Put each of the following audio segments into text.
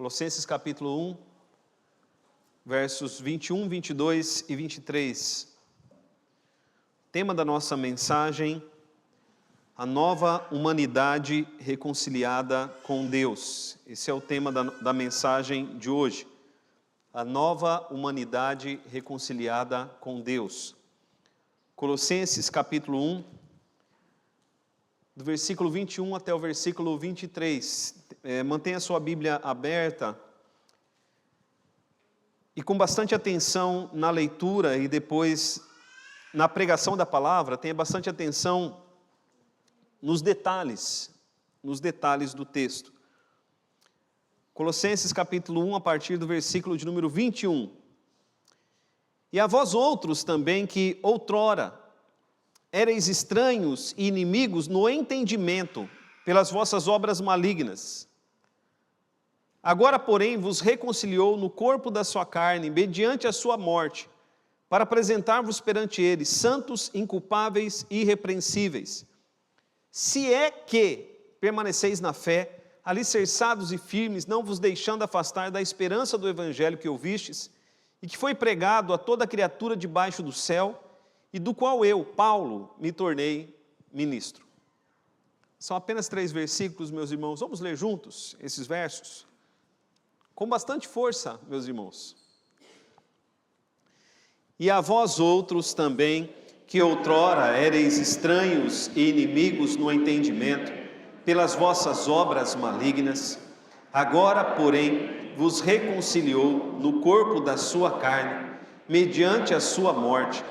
Colossenses capítulo 1, versos 21, 22 e 23. Tema da nossa mensagem: a nova humanidade reconciliada com Deus. Esse é o tema da mensagem de hoje. A nova humanidade reconciliada com Deus. Colossenses capítulo 1, do versículo 21 até o versículo 23. Mantenha a sua Bíblia aberta e com bastante atenção na leitura e depois na pregação da palavra. Tenha bastante atenção nos detalhes do texto. Colossenses capítulo 1, a partir do versículo de número 21. E a vós outros também que outrora éreis estranhos e inimigos no entendimento pelas vossas obras malignas. Agora, porém, vos reconciliou no corpo da sua carne, mediante a sua morte, para apresentar-vos perante ele, santos, inculpáveis e irrepreensíveis. Se é que permaneceis na fé, alicerçados e firmes, não vos deixando afastar da esperança do evangelho que ouvistes, e que foi pregado a toda criatura debaixo do céu, e do qual eu, Paulo, me tornei ministro. São apenas 3 versículos, meus irmãos. Vamos ler juntos esses versos? Com bastante força, meus irmãos. E a vós outros também, que outrora éreis estranhos e inimigos no entendimento, pelas vossas obras malignas, agora, porém, vos reconciliou no corpo da sua carne, mediante a sua morte,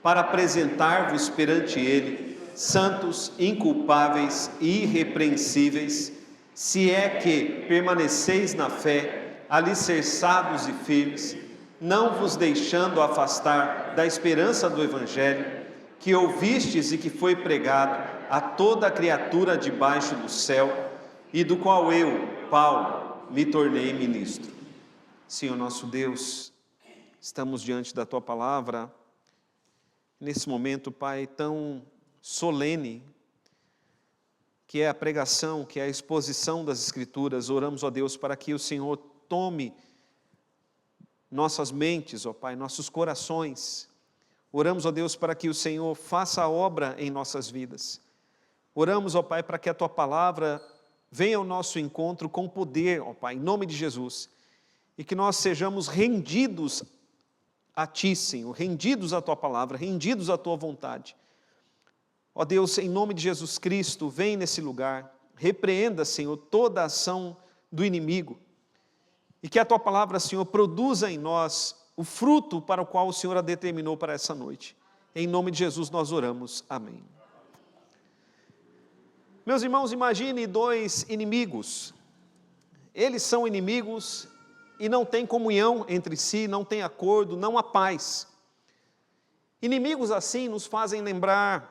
para apresentar-vos perante ele, santos, inculpáveis e irrepreensíveis, se é que permaneceis na fé, alicerçados e firmes, não vos deixando afastar da esperança do evangelho, que ouvistes e que foi pregado a toda criatura debaixo do céu, e do qual eu, Paulo, me tornei ministro. Senhor nosso Deus, estamos diante da Tua palavra, nesse momento, Pai, tão solene, que é a pregação, que é a exposição das Escrituras. Oramos, ó Deus, para que o Senhor tome nossas mentes, ó Pai, nossos corações. Oramos, ó Deus, para que o Senhor faça a obra em nossas vidas. Oramos, ó Pai, para que a Tua palavra venha ao nosso encontro com poder, ó Pai, em nome de Jesus, e que nós sejamos rendidos a Ti, Senhor, rendidos à Tua palavra, rendidos à Tua vontade. Ó Deus, em nome de Jesus Cristo, vem nesse lugar, repreenda, Senhor, toda a ação do inimigo, e que a Tua palavra, Senhor, produza em nós o fruto para o qual o Senhor a determinou para essa noite. Em nome de Jesus nós oramos. Amém. Meus irmãos, imagine 2 inimigos. Eles são inimigos e não têm comunhão entre si, não têm acordo, não há paz. Inimigos assim nos fazem lembrar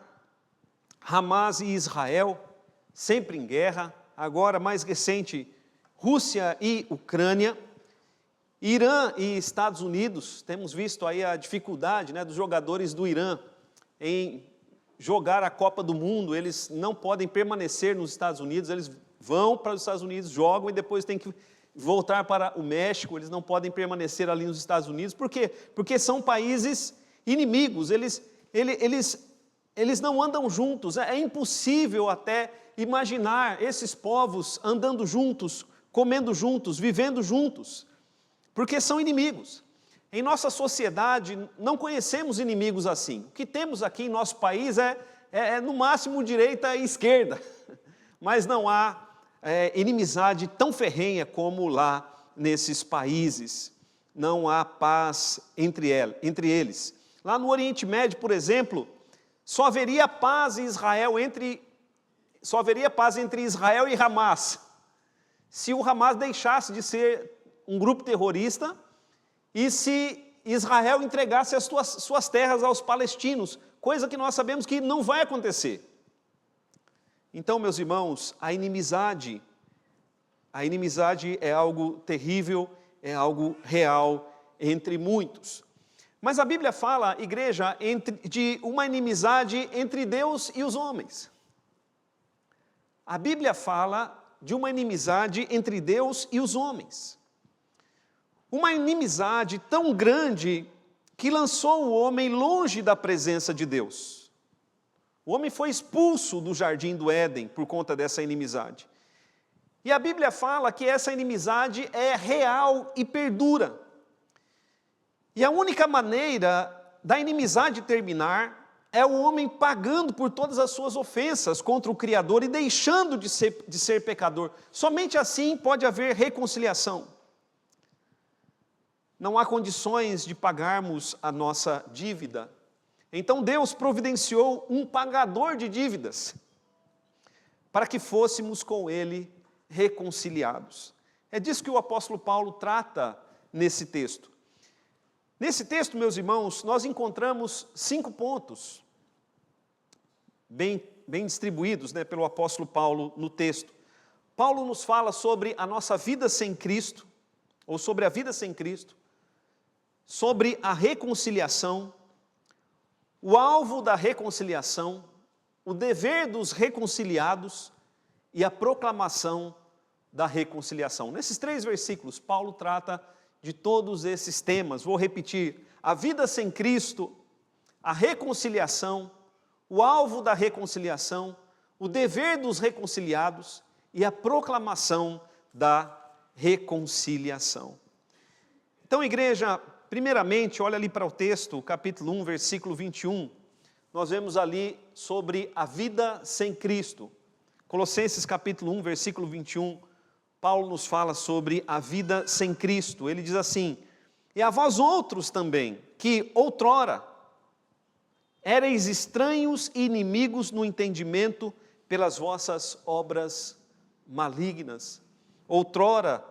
Hamas e Israel, sempre em guerra. Agora, mais recente, Rússia e Ucrânia. Irã e Estados Unidos, temos visto aí a dificuldade, dos jogadores do Irã em jogar a Copa do Mundo. Eles não podem permanecer nos Estados Unidos, eles vão para os Estados Unidos, jogam e depois têm que voltar para o México. Eles não podem permanecer ali nos Estados Unidos. Por quê? Porque são países inimigos, eles não andam juntos. É impossível até imaginar esses povos andando juntos, comendo juntos, vivendo juntos, porque são inimigos. Em nossa sociedade não conhecemos inimigos assim. O que temos aqui em nosso país é no máximo direita e esquerda, mas não há inimizade tão ferrenha como lá nesses países. Não há paz entre eles. Lá no Oriente Médio, por exemplo, só haveria paz entre Israel e Hamas se o Hamas deixasse de ser um grupo terrorista e se Israel entregasse as suas terras aos palestinos, coisa que nós sabemos que não vai acontecer. Então, meus irmãos, a inimizade é algo terrível, é algo real entre muitos. Mas a Bíblia fala, igreja, de uma inimizade entre Deus e os homens. A Bíblia fala de uma inimizade entre Deus e os homens. uma inimizade tão grande que lançou o homem longe da presença de Deus. O homem foi expulso do jardim do Éden por conta dessa inimizade. E a Bíblia fala que essa inimizade é real e perdura. E a única maneira da inimizade terminar é o homem pagando por todas as suas ofensas contra o Criador e deixando de ser pecador. Somente assim pode haver reconciliação. Não há condições de pagarmos a nossa dívida. Então Deus providenciou um pagador de dívidas para que fôssemos com Ele reconciliados. É disso que o apóstolo Paulo trata nesse texto. Nesse texto, meus irmãos, nós encontramos 5 pontos, bem distribuídos, pelo apóstolo Paulo no texto. Paulo nos fala sobre a nossa vida sem Cristo, ou sobre a vida sem Cristo, sobre a reconciliação, o alvo da reconciliação, o dever dos reconciliados e a proclamação da reconciliação. Nesses 3 versículos, Paulo trata de todos esses temas. Vou repetir: a vida sem Cristo, a reconciliação, o alvo da reconciliação, o dever dos reconciliados e a proclamação da reconciliação. Então, igreja, primeiramente, olha ali para o texto, capítulo 1, versículo 21, nós vemos ali sobre a vida sem Cristo. Colossenses capítulo 1, versículo 21, Paulo nos fala sobre a vida sem Cristo. Ele diz assim: e a vós outros também, que outrora éreis estranhos e inimigos no entendimento pelas vossas obras malignas. Outrora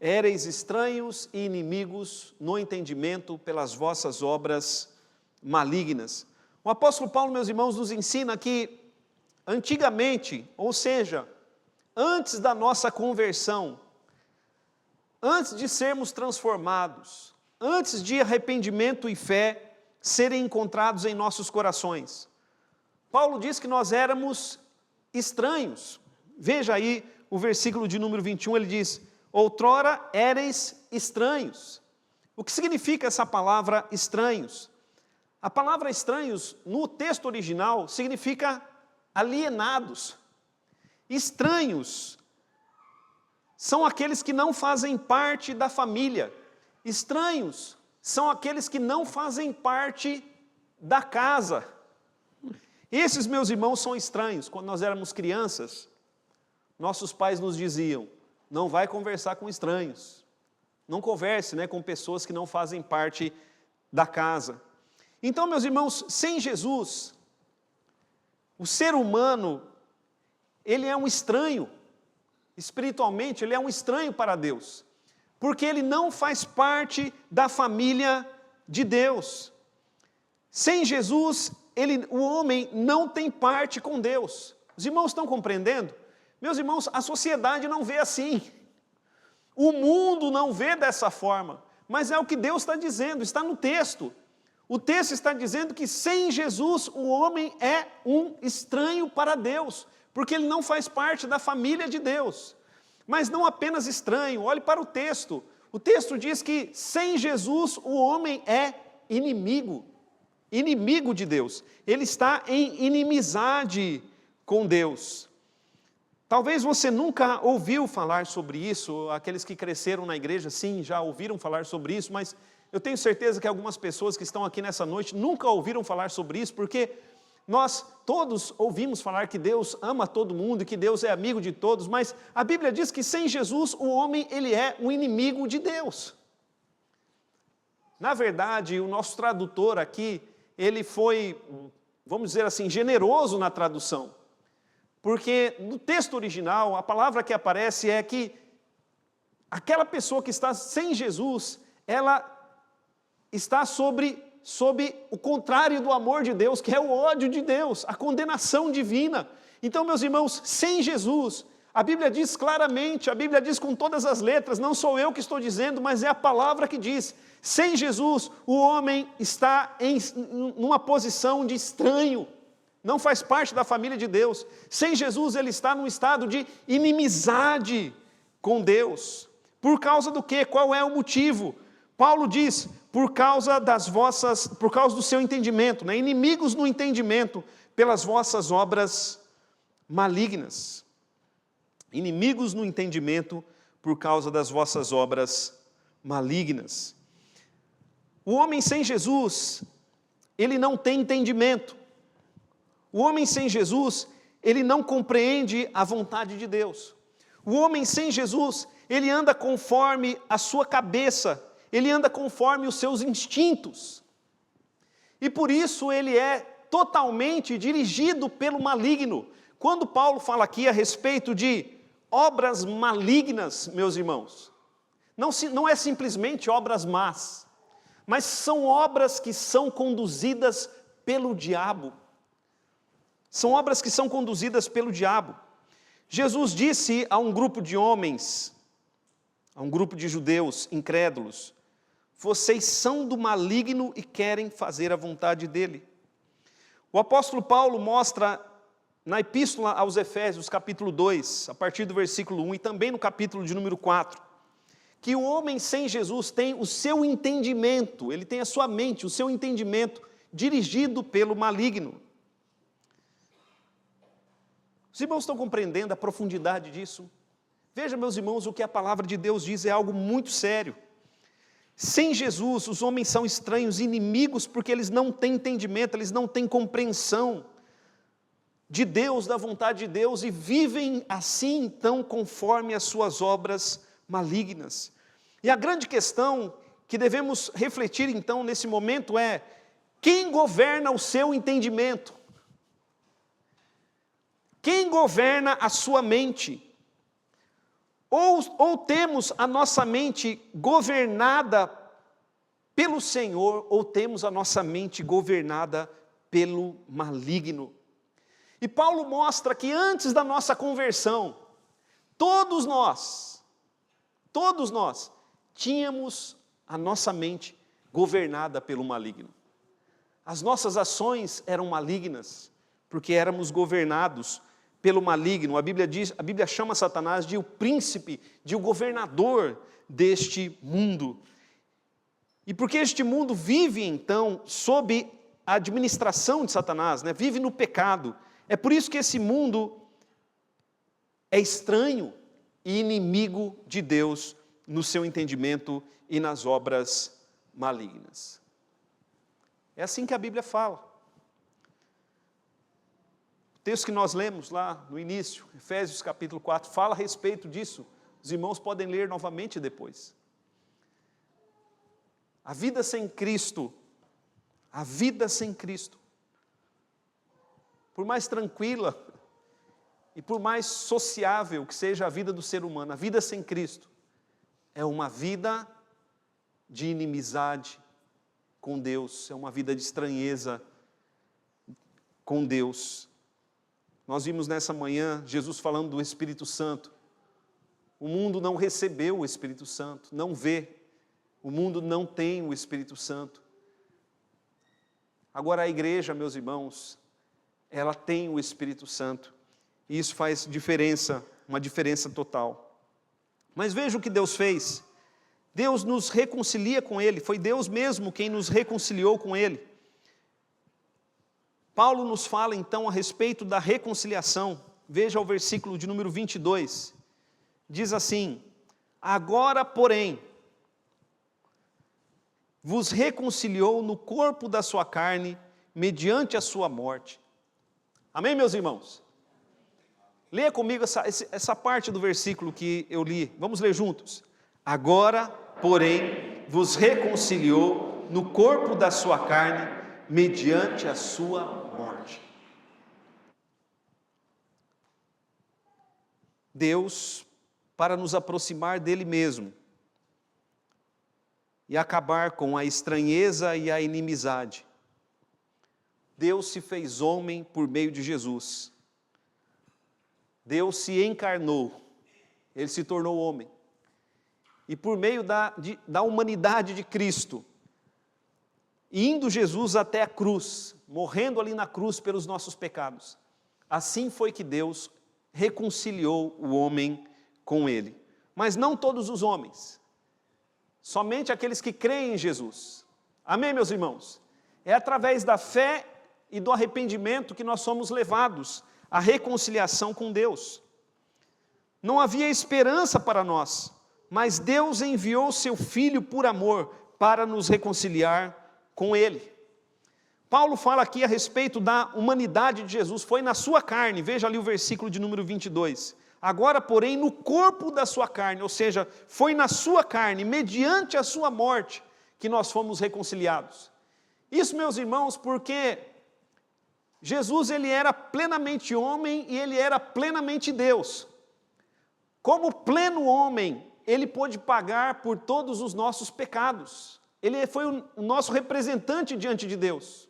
éreis estranhos e inimigos no entendimento pelas vossas obras malignas. O apóstolo Paulo, meus irmãos, nos ensina que antigamente, ou seja, antes da nossa conversão, antes de sermos transformados, antes de arrependimento e fé serem encontrados em nossos corações, Paulo diz que nós éramos estranhos. Veja aí o versículo de número 21, ele diz: outrora éreis estranhos. O que significa essa palavra estranhos? A palavra estranhos, no texto original, significa alienados. Estranhos são aqueles que não fazem parte da família. Estranhos são aqueles que não fazem parte da casa. Esses, meus irmãos, são estranhos. Quando nós éramos crianças, nossos pais nos diziam: não vai conversar com estranhos. Não converse, com pessoas que não fazem parte da casa. Então, meus irmãos, sem Jesus, o ser humano, ele é um estranho. Espiritualmente, ele é um estranho para Deus, porque ele não faz parte da família de Deus. Sem Jesus, o homem não tem parte com Deus. Os irmãos estão compreendendo? Meus irmãos, a sociedade não vê assim. O mundo não vê dessa forma, mas é o que Deus está dizendo, está no texto. O texto está dizendo que sem Jesus o homem é um estranho para Deus, porque ele não faz parte da família de Deus. Mas não apenas estranho, olhe para o texto. O texto diz que sem Jesus o homem é inimigo de Deus. Ele está em inimizade com Deus. Talvez você nunca ouviu falar sobre isso, aqueles que cresceram na igreja, sim, já ouviram falar sobre isso, mas eu tenho certeza que algumas pessoas que estão aqui nessa noite nunca ouviram falar sobre isso, porque nós todos ouvimos falar que Deus ama todo mundo e que Deus é amigo de todos, mas a Bíblia diz que sem Jesus o homem ele é um inimigo de Deus. Na verdade, o nosso tradutor aqui, ele foi, vamos dizer assim, generoso na tradução, porque no texto original a palavra que aparece é que aquela pessoa que está sem Jesus, ela está sob o contrário do amor de Deus, que é o ódio de Deus, a condenação divina. Então, meus irmãos, sem Jesus, a Bíblia diz claramente, a Bíblia diz com todas as letras, não sou eu que estou dizendo, mas é a palavra que diz: sem Jesus, o homem está em uma posição de estranho, não faz parte da família de Deus. Sem Jesus, ele está num estado de inimizade com Deus. Por causa do quê? Qual é o motivo? Paulo diz, por causa do seu entendimento, né? Inimigos no entendimento, pelas vossas obras malignas. Inimigos no entendimento, por causa das vossas obras malignas. O homem sem Jesus, ele não tem entendimento. O homem sem Jesus, ele não compreende a vontade de Deus. O homem sem Jesus, ele anda conforme a sua cabeça, ele anda conforme os seus instintos. E por isso ele é totalmente dirigido pelo maligno. Quando Paulo fala aqui a respeito de obras malignas, meus irmãos, não é simplesmente obras más, mas são obras que são conduzidas pelo diabo. São obras que são conduzidas pelo diabo. Jesus disse a um grupo de homens, a um grupo de judeus incrédulos, vocês são do maligno e querem fazer a vontade dele. O apóstolo Paulo mostra na epístola aos Efésios, capítulo 2, a partir do versículo 1, e também no capítulo de número 4, que o homem sem Jesus tem o seu entendimento, ele tem a sua mente, o seu entendimento dirigido pelo maligno. Os irmãos estão compreendendo a profundidade disso? Veja, meus irmãos, o que a palavra de Deus diz é algo muito sério. Sem Jesus, os homens são estranhos, inimigos, porque eles não têm entendimento, eles não têm compreensão de Deus, da vontade de Deus, e vivem assim, então, conforme as suas obras malignas. E a grande questão que devemos refletir, então, nesse momento é, quem governa o seu entendimento? Quem governa a sua mente? Ou temos a nossa mente governada pelo Senhor, ou temos a nossa mente governada pelo maligno. E Paulo mostra que antes da nossa conversão, todos nós, tínhamos a nossa mente governada pelo maligno. As nossas ações eram malignas, porque éramos governados pelo maligno. A Bíblia chama Satanás de o príncipe, de o governador deste mundo. E porque este mundo vive, então, sob a administração de Satanás, né? Vive no pecado. É por isso que esse mundo é estranho e inimigo de Deus no seu entendimento e nas obras malignas. É assim que a Bíblia fala. O texto que nós lemos lá no início, Efésios capítulo 4, fala a respeito disso. Os irmãos podem ler novamente depois. A vida sem Cristo, por mais tranquila e por mais sociável que seja a vida do ser humano, a vida sem Cristo é uma vida de inimizade com Deus, é uma vida de estranheza com Deus. Nós vimos nessa manhã Jesus falando do Espírito Santo. O mundo não recebeu o Espírito Santo, não vê. O mundo não tem o Espírito Santo. Agora a igreja, meus irmãos, ela tem o Espírito Santo. E isso faz diferença, uma diferença total. Mas veja o que Deus fez. Deus nos reconcilia com Ele. Foi Deus mesmo quem nos reconciliou com Ele. Paulo nos fala então a respeito da reconciliação. Veja o versículo de número 22. Diz assim: agora, porém, vos reconciliou no corpo da sua carne, mediante a sua morte. Amém, meus irmãos? Leia comigo essa parte do versículo que eu li. Vamos ler juntos. Agora, porém, vos reconciliou no corpo da sua carne, mediante a sua morte. Deus, para nos aproximar dele mesmo e acabar com a estranheza e a inimizade, Deus se fez homem por meio de Jesus. Deus se encarnou, Ele se tornou homem. E por meio da humanidade de Cristo, indo Jesus até a cruz, morrendo ali na cruz pelos nossos pecados, assim foi que Deus reconciliou o homem com Ele. mas não todos os homens. Somente aqueles que creem em Jesus. Amém, meus irmãos? É através da fé e do arrependimento que nós somos levados à reconciliação com Deus. Não havia esperança para nós, mas Deus enviou seu Filho por amor para nos reconciliar com Ele. Paulo fala aqui a respeito da humanidade de Jesus, foi na sua carne, veja ali o versículo de número 22. Agora, porém, no corpo da sua carne, ou seja, foi na sua carne, mediante a sua morte, que nós fomos reconciliados. Isso, meus irmãos, porque Jesus ele era plenamente homem e ele era plenamente Deus. Como pleno homem, ele pôde pagar por todos os nossos pecados. Ele foi o nosso representante diante de Deus.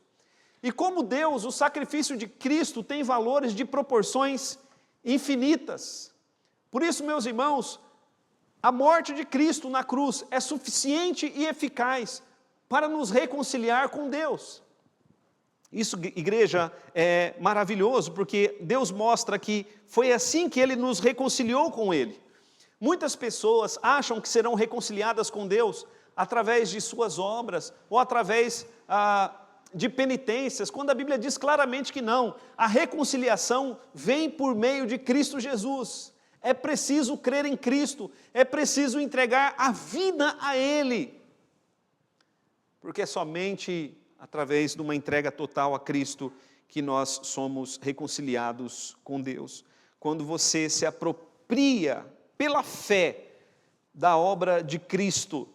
E como Deus, o sacrifício de Cristo tem valores de proporções infinitas. Por isso, meus irmãos, a morte de Cristo na cruz é suficiente e eficaz para nos reconciliar com Deus. Isso, igreja, é maravilhoso, porque Deus mostra que foi assim que Ele nos reconciliou com Ele. Muitas pessoas acham que serão reconciliadas com Deus através de suas obras, ou através de penitências, quando a Bíblia diz claramente que não. A reconciliação vem por meio de Cristo Jesus. É preciso crer em Cristo, é preciso entregar a vida a Ele, porque é somente através de uma entrega total a Cristo que nós somos reconciliados com Deus. Quando você se apropria pela fé da obra de Cristo,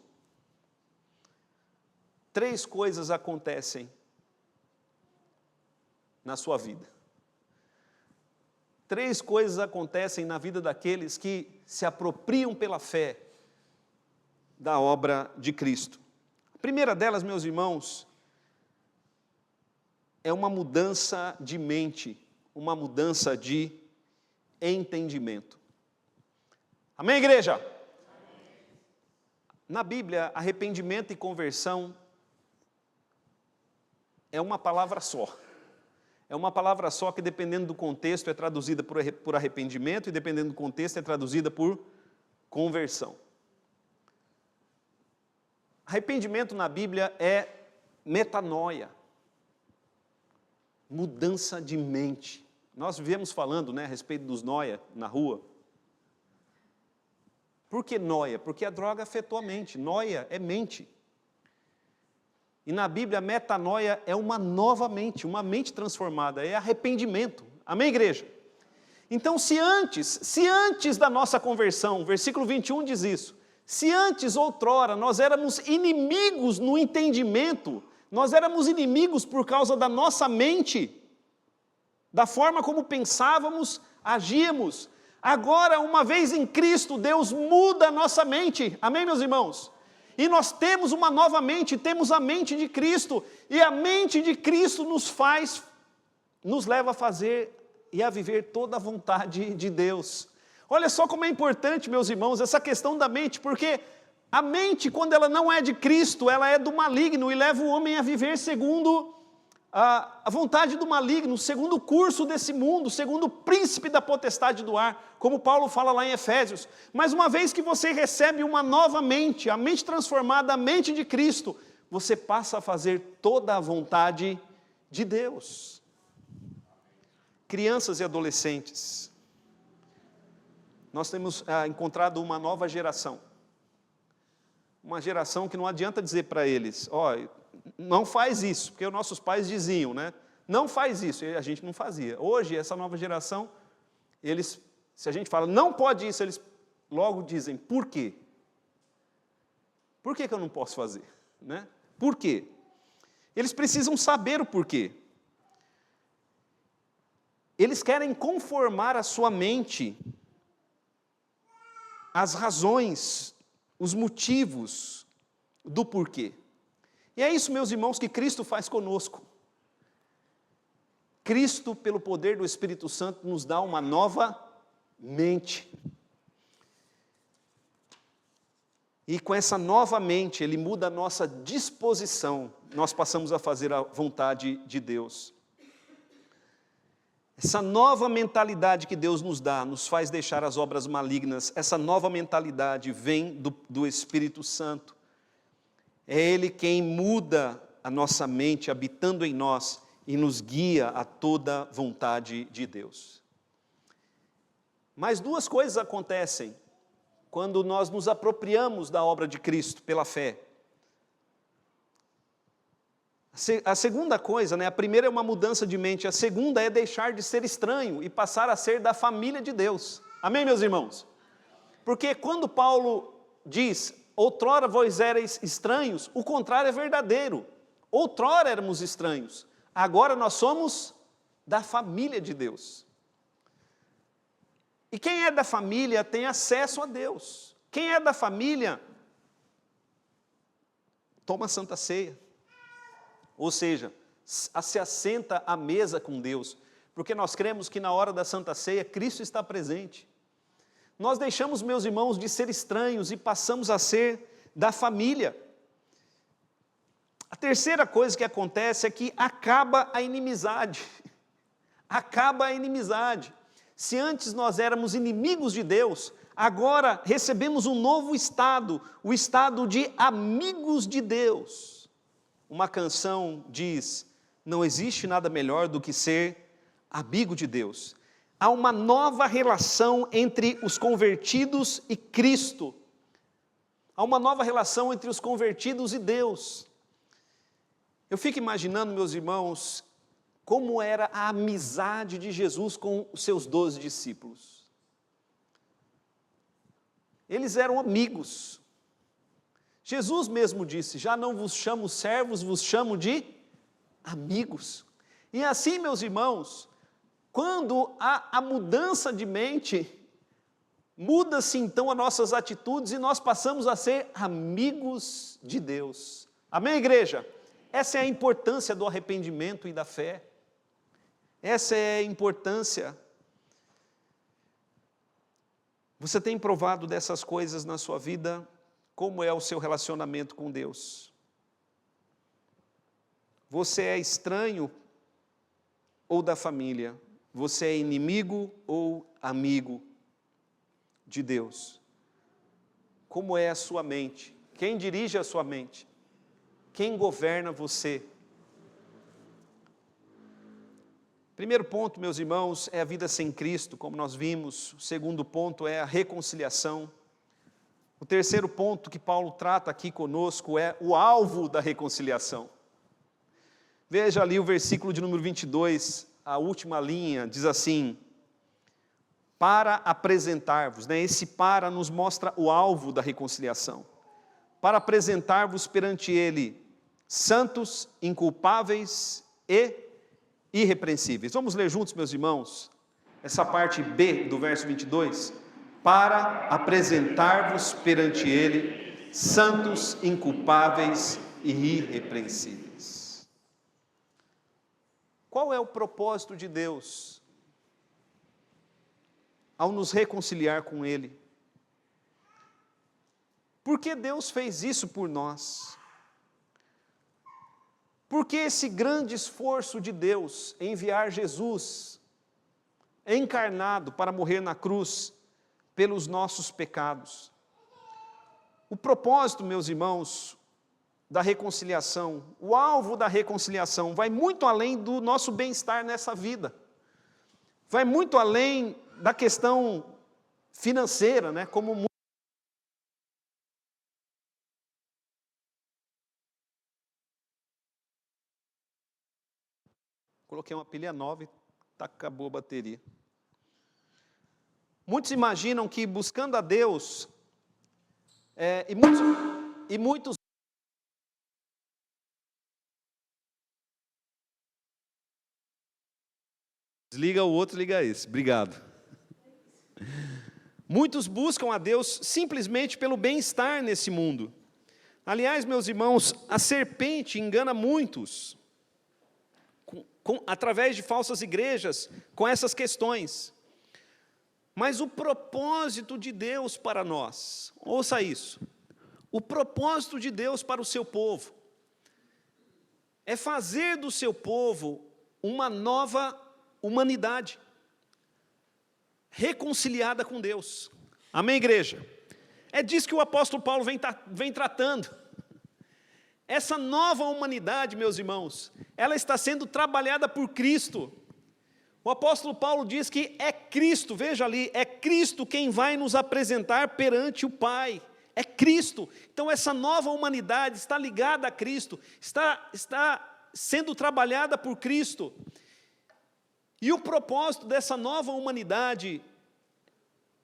3 coisas acontecem na sua vida. 3 coisas acontecem na vida daqueles que se apropriam pela fé da obra de Cristo. A primeira delas, meus irmãos, é uma mudança de mente, uma mudança de entendimento. Amém, igreja? Amém. Na Bíblia, arrependimento e conversão é uma palavra só. É uma palavra só que, dependendo do contexto, é traduzida por arrependimento e, dependendo do contexto, é traduzida por conversão. Arrependimento na Bíblia é metanoia, mudança de mente. Nós vivemos falando, a respeito dos noia na rua. Por que noia? Porque a droga afetou a mente. Noia é mente. E na Bíblia, metanoia é uma nova mente, uma mente transformada, é arrependimento. Amém, igreja? Então, se antes da nossa conversão, versículo 21 diz isso, se antes, outrora, nós éramos inimigos no entendimento, nós éramos inimigos por causa da nossa mente, da forma como pensávamos, agíamos. Agora, uma vez em Cristo, Deus muda a nossa mente. Amém, meus irmãos? E nós temos uma nova mente, temos a mente de Cristo, e a mente de Cristo nos leva a fazer e a viver toda a vontade de Deus. Olha só como é importante, meus irmãos, essa questão da mente, porque a mente, quando ela não é de Cristo, ela é do maligno e leva o homem a viver segundo a vontade do maligno, segundo o curso desse mundo, segundo o príncipe da potestade do ar, como Paulo fala lá em Efésios. Mas uma vez que você recebe uma nova mente, a mente transformada, a mente de Cristo, você passa a fazer toda a vontade de Deus. Crianças e adolescentes, nós temos encontrado uma nova geração. Uma geração que não adianta dizer para eles, não faz isso, porque os nossos pais diziam, não faz isso, e a gente não fazia. Hoje, essa nova geração, se a gente fala, não pode isso, eles logo dizem, por quê? Por que eu não posso fazer? Por quê? Eles precisam saber o porquê. Eles querem conformar a sua mente às razões, os motivos do porquê. E é isso, meus irmãos, que Cristo faz conosco. Cristo, pelo poder do Espírito Santo, nos dá uma nova mente. E com essa nova mente, Ele muda a nossa disposição. Nós passamos a fazer a vontade de Deus. Essa nova mentalidade que Deus nos dá, nos faz deixar as obras malignas. Essa nova mentalidade vem do Espírito Santo. É Ele quem muda a nossa mente, habitando em nós, e nos guia a toda vontade de Deus. Mas duas coisas acontecem quando nós nos apropriamos da obra de Cristo pela fé. A segunda coisa, a primeira é uma mudança de mente, a segunda é deixar de ser estranho e passar a ser da família de Deus. Amém, meus irmãos? Porque quando Paulo diz, outrora vós erais estranhos, o contrário é verdadeiro. Outrora éramos estranhos, agora nós somos da família de Deus. E quem é da família tem acesso a Deus. Quem é da família toma a Santa Ceia. Ou seja, se assenta à mesa com Deus, porque nós cremos que na hora da Santa Ceia, Cristo está presente. Nós deixamos, meus irmãos, de ser estranhos e passamos a ser da família. A terceira coisa que acontece é que acaba a inimizade. Acaba a inimizade. Se antes nós éramos inimigos de Deus, agora recebemos um novo estado, o estado de amigos de Deus. Uma canção diz, não existe nada melhor do que ser amigo de Deus. Há uma nova relação entre os convertidos e Cristo. Há uma nova relação entre os convertidos e Deus. Eu fico imaginando, meus irmãos, como era a amizade de Jesus com os seus 12 discípulos. Eles eram amigos. Jesus mesmo disse, já não vos chamo servos, vos chamo de amigos. E assim, meus irmãos, quando há a mudança de mente, muda-se então as nossas atitudes e nós passamos a ser amigos de Deus. Amém, igreja? Essa é a importância do arrependimento e da fé. Essa é a importância. Você tem provado dessas coisas na sua vida? Como é o seu relacionamento com Deus? Você é estranho ou da família? Você é inimigo ou amigo de Deus? Como é a sua mente? Quem dirige a sua mente? Quem governa você? Primeiro ponto, meus irmãos, é a vida sem Cristo, como nós vimos. O segundo ponto é a reconciliação. O terceiro ponto que Paulo trata aqui conosco é o alvo da reconciliação. Veja ali o versículo de número 22, a última linha, diz assim, para apresentar-vos, esse para nos mostra o alvo da reconciliação, para apresentar-vos perante Ele, santos, inculpáveis e irrepreensíveis. Vamos ler juntos, meus irmãos, essa parte B do verso 22, para apresentar-vos perante Ele, santos, inculpáveis e irrepreensíveis. Qual é o propósito de Deus ao nos reconciliar com Ele? Por que Deus fez isso por nós? Por que esse grande esforço de Deus em enviar Jesus encarnado para morrer na cruz pelos nossos pecados? O propósito, meus irmãos, da reconciliação, o alvo da reconciliação vai muito além do nosso bem-estar nessa vida. Vai muito além da questão financeira, como coloquei uma pilha nova e acabou a bateria. Muitos imaginam que buscando a Deus, e muitos desliga o outro, liga esse. Obrigado. Muitos buscam a Deus simplesmente pelo bem-estar nesse mundo. Aliás, meus irmãos, a serpente engana muitos através de falsas igrejas com essas questões. Mas o propósito de Deus para nós, ouça isso, o propósito de Deus para o seu povo é fazer do seu povo uma nova humanidade reconciliada com Deus. Amém, igreja? É disso que o apóstolo Paulo vem tratando. Essa nova humanidade, meus irmãos, ela está sendo trabalhada por Cristo. O apóstolo Paulo diz que é Cristo, veja ali, é Cristo quem vai nos apresentar perante o Pai. É Cristo. Então essa nova humanidade está ligada a Cristo, está sendo trabalhada por Cristo. E o propósito dessa nova humanidade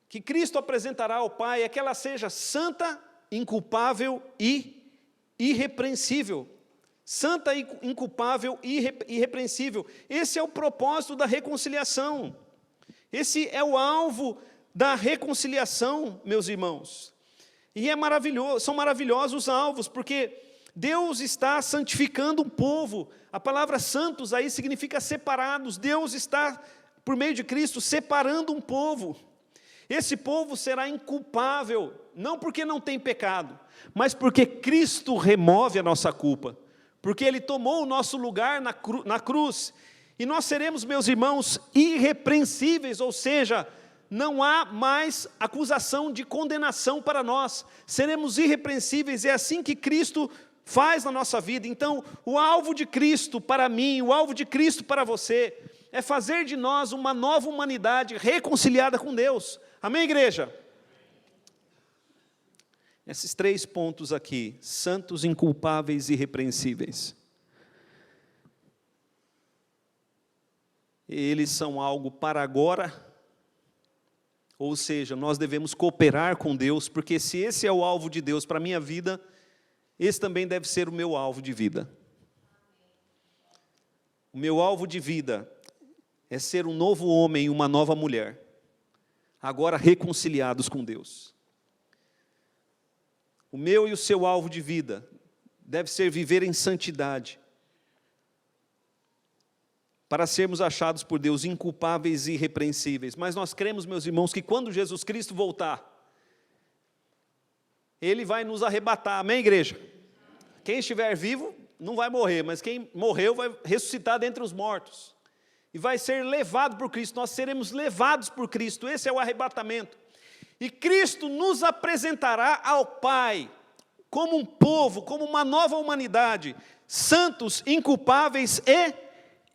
que Cristo apresentará ao Pai é que ela seja santa, inculpável e irrepreensível. Santa, inculpável e irrepreensível. Esse é o propósito da reconciliação. Esse é o alvo da reconciliação, meus irmãos. E são maravilhosos os alvos, porque Deus está santificando um povo. A palavra santos aí significa separados. Deus está, por meio de Cristo, separando um povo. Esse povo será inculpável, não porque não tem pecado, mas porque Cristo remove a nossa culpa. Porque Ele tomou o nosso lugar na cruz. E nós seremos, meus irmãos, irrepreensíveis, ou seja, não há mais acusação de condenação para nós. Seremos irrepreensíveis, é assim que Cristo faz na nossa vida. Então, o alvo de Cristo para mim, o alvo de Cristo para você, é fazer de nós uma nova humanidade reconciliada com Deus. Amém, igreja? Esses 3 pontos aqui, santos, inculpáveis e irrepreensíveis. Eles são algo para agora, ou seja, nós devemos cooperar com Deus, porque se esse é o alvo de Deus para a minha vida, esse também deve ser o meu alvo de vida. O meu alvo de vida é ser um novo homem e uma nova mulher, agora reconciliados com Deus. O meu e o seu alvo de vida deve ser viver em santidade, para sermos achados por Deus inculpáveis e irrepreensíveis. Mas nós cremos, meus irmãos, que quando Jesus Cristo voltar, Ele vai nos arrebatar. Amém, igreja? Quem estiver vivo não vai morrer, mas quem morreu vai ressuscitar dentre os mortos. E vai ser levado por Cristo, nós seremos levados por Cristo, esse é o arrebatamento. E Cristo nos apresentará ao Pai, como um povo, como uma nova humanidade, santos, inculpáveis e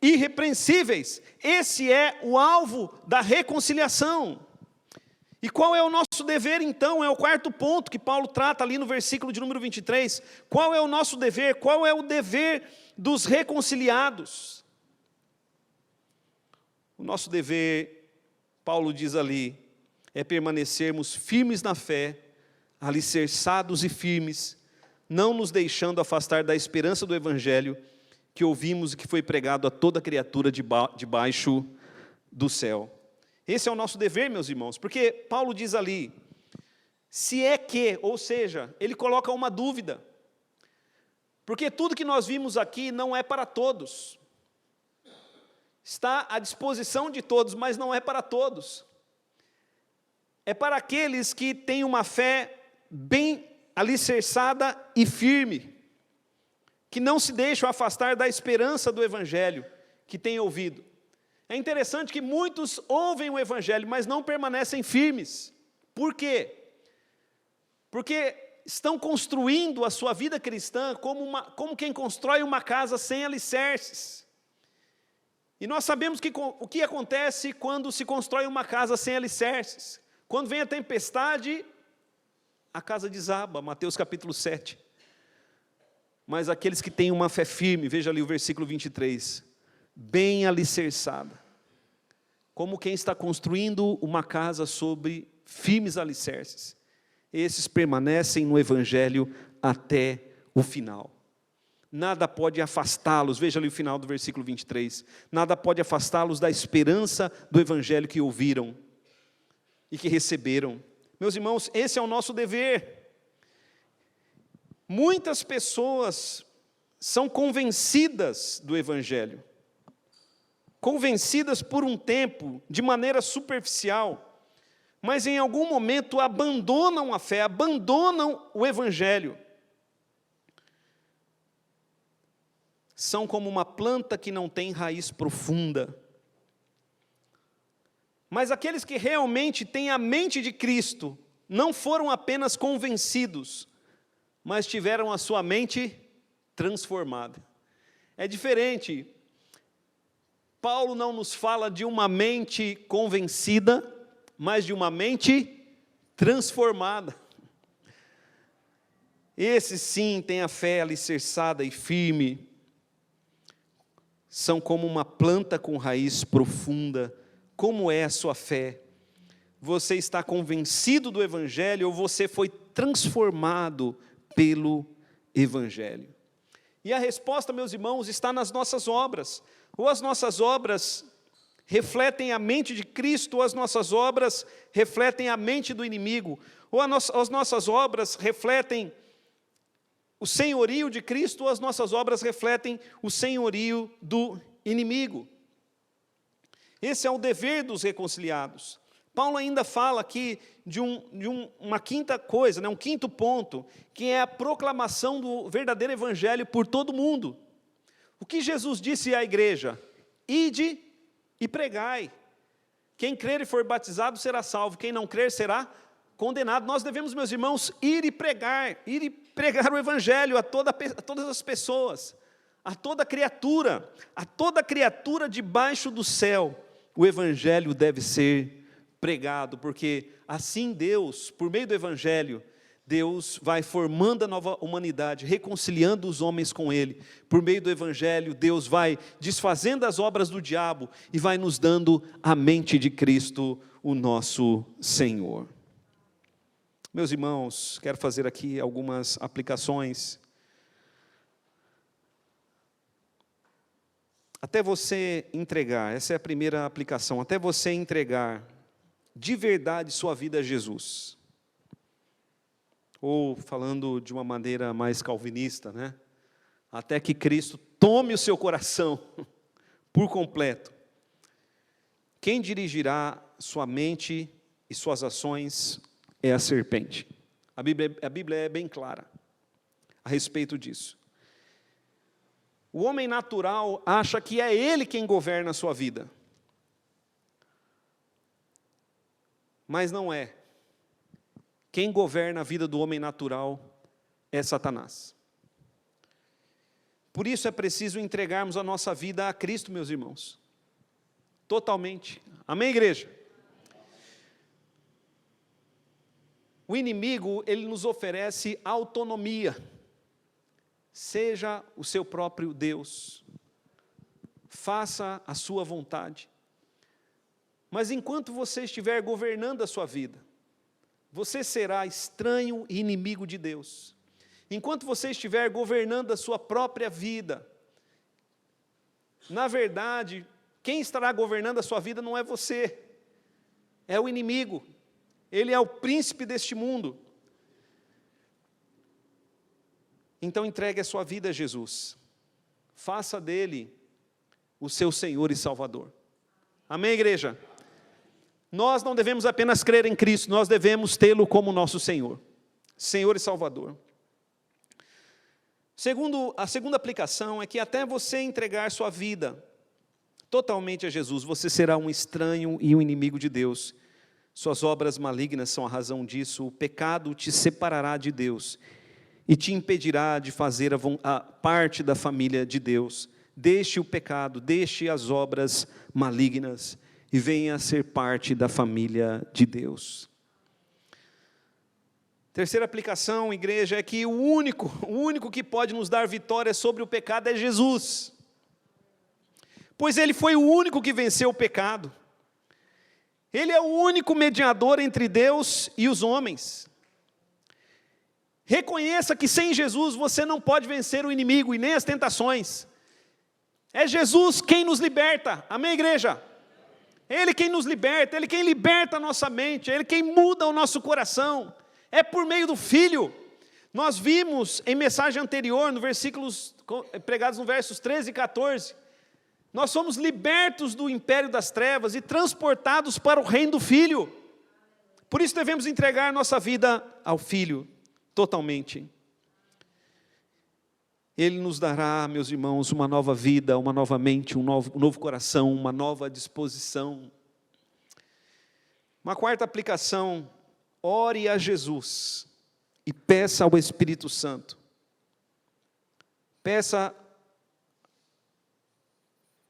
irrepreensíveis. Esse é o alvo da reconciliação. E qual é o nosso dever então? É o 4º ponto que Paulo trata ali no versículo de número 23. Qual é o nosso dever? Qual é o dever dos reconciliados? O nosso dever, Paulo diz ali, é permanecermos firmes na fé, alicerçados e firmes, não nos deixando afastar da esperança do Evangelho que ouvimos e que foi pregado a toda criatura debaixo do céu. Esse é o nosso dever, meus irmãos, porque Paulo diz ali, se é que, ou seja, ele coloca uma dúvida, porque tudo que nós vimos aqui não é para todos, está à disposição de todos, mas não é para todos. É para aqueles que têm uma fé bem alicerçada e firme, que não se deixam afastar da esperança do Evangelho que têm ouvido. É interessante que muitos ouvem o Evangelho, mas não permanecem firmes. Por quê? Porque estão construindo a sua vida cristã como quem constrói uma casa sem alicerces. E nós sabemos o que acontece quando se constrói uma casa sem alicerces. Quando vem a tempestade, a casa desaba, Mateus capítulo 7. Mas aqueles que têm uma fé firme, veja ali o versículo 23, bem alicerçada, como quem está construindo uma casa sobre firmes alicerces, esses permanecem no Evangelho até o final. Nada pode afastá-los, veja ali o final do versículo 23, nada pode afastá-los da esperança do Evangelho que ouviram e que receberam. Meus irmãos, esse é o nosso dever. Muitas pessoas são convencidas do Evangelho, convencidas por um tempo, de maneira superficial, mas em algum momento abandonam a fé, abandonam o Evangelho. São como uma planta que não tem raiz profunda. Mas aqueles que realmente têm a mente de Cristo não foram apenas convencidos, mas tiveram a sua mente transformada. É diferente. Paulo não nos fala de uma mente convencida, mas de uma mente transformada. Esses sim têm a fé alicerçada e firme. São como uma planta com raiz profunda. Como é a sua fé? Você está convencido do Evangelho ou você foi transformado pelo Evangelho? E a resposta, meus irmãos, está nas nossas obras. Ou as nossas obras refletem a mente de Cristo, ou as nossas obras refletem a mente do inimigo. Ou as nossas obras refletem o senhorio de Cristo, ou as nossas obras refletem o senhorio do inimigo. Esse é o dever dos reconciliados. Paulo ainda fala aqui de uma quinta coisa, um quinto ponto, que é a proclamação do verdadeiro evangelho por todo mundo. O que Jesus disse à igreja? Ide e pregai. Quem crer e for batizado será salvo, quem não crer será condenado. Nós devemos, meus irmãos, ir e pregar o evangelho a todas as pessoas, a toda criatura debaixo do céu. O evangelho deve ser pregado, porque assim Deus, por meio do evangelho, Deus vai formando a nova humanidade, reconciliando os homens com Ele. Por meio do evangelho, Deus vai desfazendo as obras do diabo e vai nos dando a mente de Cristo, o nosso Senhor. Meus irmãos, quero fazer aqui algumas aplicações. Até você entregar, essa é a primeira aplicação, até você entregar de verdade sua vida a Jesus. Ou, falando de uma maneira mais calvinista, até que Cristo tome o seu coração por completo. Quem dirigirá sua mente e suas ações é a serpente. A Bíblia é bem clara a respeito disso. O homem natural acha que é ele quem governa a sua vida. Mas não é. Quem governa a vida do homem natural é Satanás. Por isso é preciso entregarmos a nossa vida a Cristo, meus irmãos. Totalmente. Amém, igreja? O inimigo, ele nos oferece autonomia. Seja o seu próprio Deus. Faça a sua vontade. Mas enquanto você estiver governando a sua vida, você será estranho e inimigo de Deus. Enquanto você estiver governando a sua própria vida, na verdade, quem estará governando a sua vida não é você, é o inimigo. Ele é o príncipe deste mundo. Então entregue a sua vida a Jesus. Faça dele o seu Senhor e Salvador. Amém, igreja? Nós não devemos apenas crer em Cristo, nós devemos tê-lo como nosso Senhor. Senhor e Salvador. A segunda aplicação é que até você entregar sua vida totalmente a Jesus, você será um estranho e um inimigo de Deus. Suas obras malignas são a razão disso. O pecado te separará de Deus e te impedirá de fazer a parte da família de Deus. Deixe o pecado, deixe as obras malignas e venha a ser parte da família de Deus. Terceira aplicação, igreja, é que o único que pode nos dar vitória sobre o pecado é Jesus. Pois Ele foi o único que venceu o pecado. Ele é o único mediador entre Deus e os homens. Reconheça que sem Jesus você não pode vencer o inimigo e nem as tentações. É Jesus quem nos liberta. Amém, igreja? Ele quem nos liberta, Ele quem liberta a nossa mente, Ele quem muda o nosso coração. É por meio do Filho. Nós vimos em mensagem anterior, pregados no versos 13 e 14, nós somos libertos do império das trevas e transportados para o reino do Filho. Por isso devemos entregar nossa vida ao Filho, totalmente. Ele nos dará, meus irmãos, uma nova vida, uma nova mente, um novo coração, uma nova disposição. Uma quarta aplicação: ore a Jesus e peça ao Espírito Santo. Peça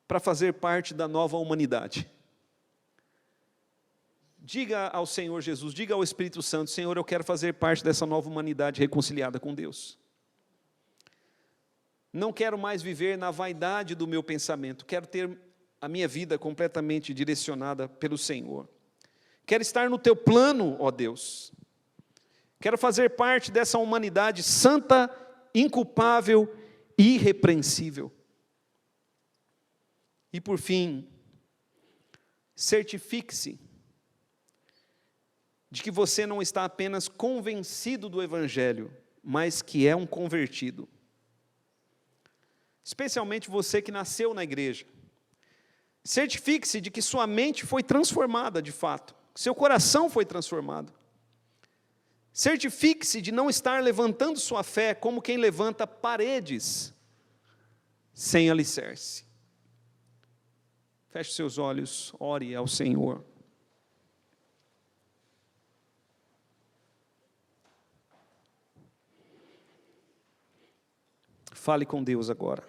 para fazer parte da nova humanidade. Diga ao Senhor Jesus, diga ao Espírito Santo: Senhor, eu quero fazer parte dessa nova humanidade reconciliada com Deus. Não quero mais viver na vaidade do meu pensamento, quero ter a minha vida completamente direcionada pelo Senhor. Quero estar no teu plano, ó Deus. Quero fazer parte dessa humanidade santa, inculpável e irrepreensível. E por fim, certifique-se de que você não está apenas convencido do Evangelho, mas que é um convertido. Especialmente você que nasceu na igreja. Certifique-se de que sua mente foi transformada de fato, seu coração foi transformado. Certifique-se de não estar levantando sua fé como quem levanta paredes sem alicerce. Feche seus olhos, ore ao Senhor. Fale com Deus agora.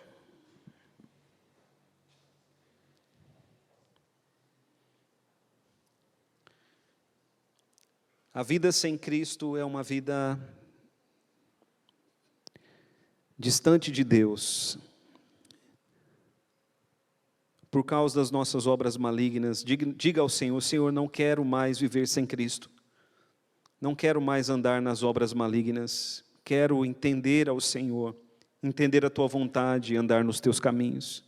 A vida sem Cristo é uma vida distante de Deus. Por causa das nossas obras malignas, diga ao Senhor: Senhor, não quero mais viver sem Cristo. Não quero mais andar nas obras malignas. Quero entender ao Senhor, entender a tua vontade e andar nos teus caminhos.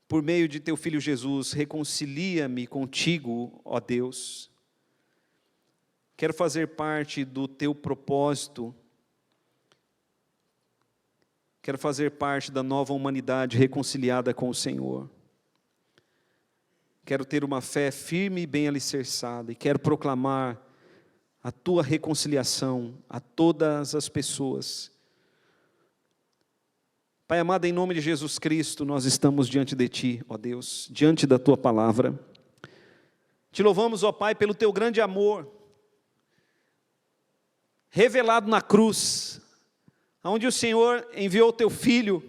Por meio de teu Filho Jesus, reconcilia-me contigo, ó Deus. Quero fazer parte do teu propósito. Quero fazer parte da nova humanidade reconciliada com o Senhor. Quero ter uma fé firme e bem alicerçada. E quero proclamar a tua reconciliação a todas as pessoas. Pai amado, em nome de Jesus Cristo, nós estamos diante de Ti, ó Deus, diante da Tua palavra. Te louvamos, ó Pai, pelo Teu grande amor, revelado na cruz, onde o Senhor enviou o Teu Filho,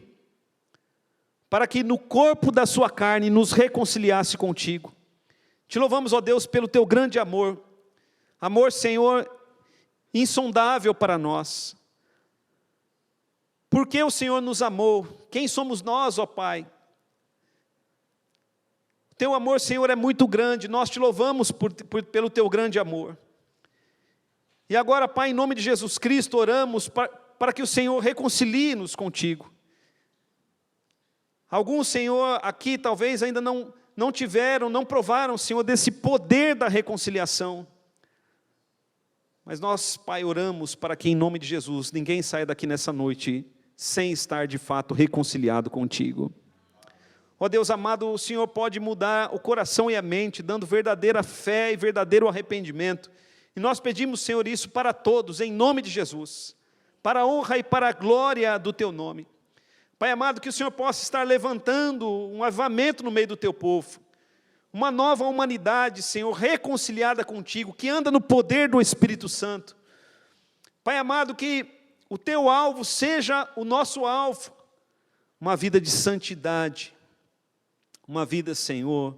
para que no corpo da Sua carne nos reconciliasse contigo. Te louvamos, ó Deus, pelo Teu grande amor, amor, Senhor, insondável para nós. Porque o Senhor nos amou? Quem somos nós, ó Pai? Teu amor, Senhor, é muito grande, nós Te louvamos pelo Teu grande amor. E agora, Pai, em nome de Jesus Cristo, oramos para que o Senhor reconcilie-nos contigo. Alguns, Senhor, aqui talvez ainda não tiveram, não provaram, Senhor, desse poder da reconciliação. Mas nós, Pai, oramos para que em nome de Jesus, ninguém saia daqui nessa noite sem estar de fato reconciliado contigo. Ó Deus amado, o Senhor pode mudar o coração e a mente, dando verdadeira fé e verdadeiro arrependimento. E nós pedimos, Senhor, isso para todos, em nome de Jesus, para a honra e para a glória do Teu nome. Pai amado, que o Senhor possa estar levantando um avivamento no meio do Teu povo, uma nova humanidade, Senhor, reconciliada contigo, que anda no poder do Espírito Santo. Pai amado, que o Teu alvo seja o nosso alvo, uma vida de santidade, uma vida, Senhor,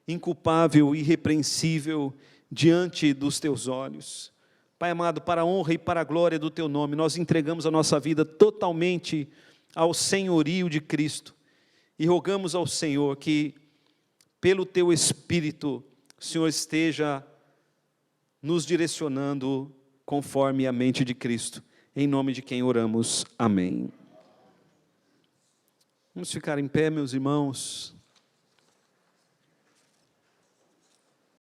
inculpável, irrepreensível, diante dos Teus olhos. Pai amado, para a honra e para a glória do Teu nome, nós entregamos a nossa vida totalmente ao senhorio de Cristo, e rogamos ao Senhor que, pelo Teu Espírito, o Senhor esteja nos direcionando conforme a mente de Cristo, em nome de quem oramos, amém. Vamos ficar em pé, meus irmãos.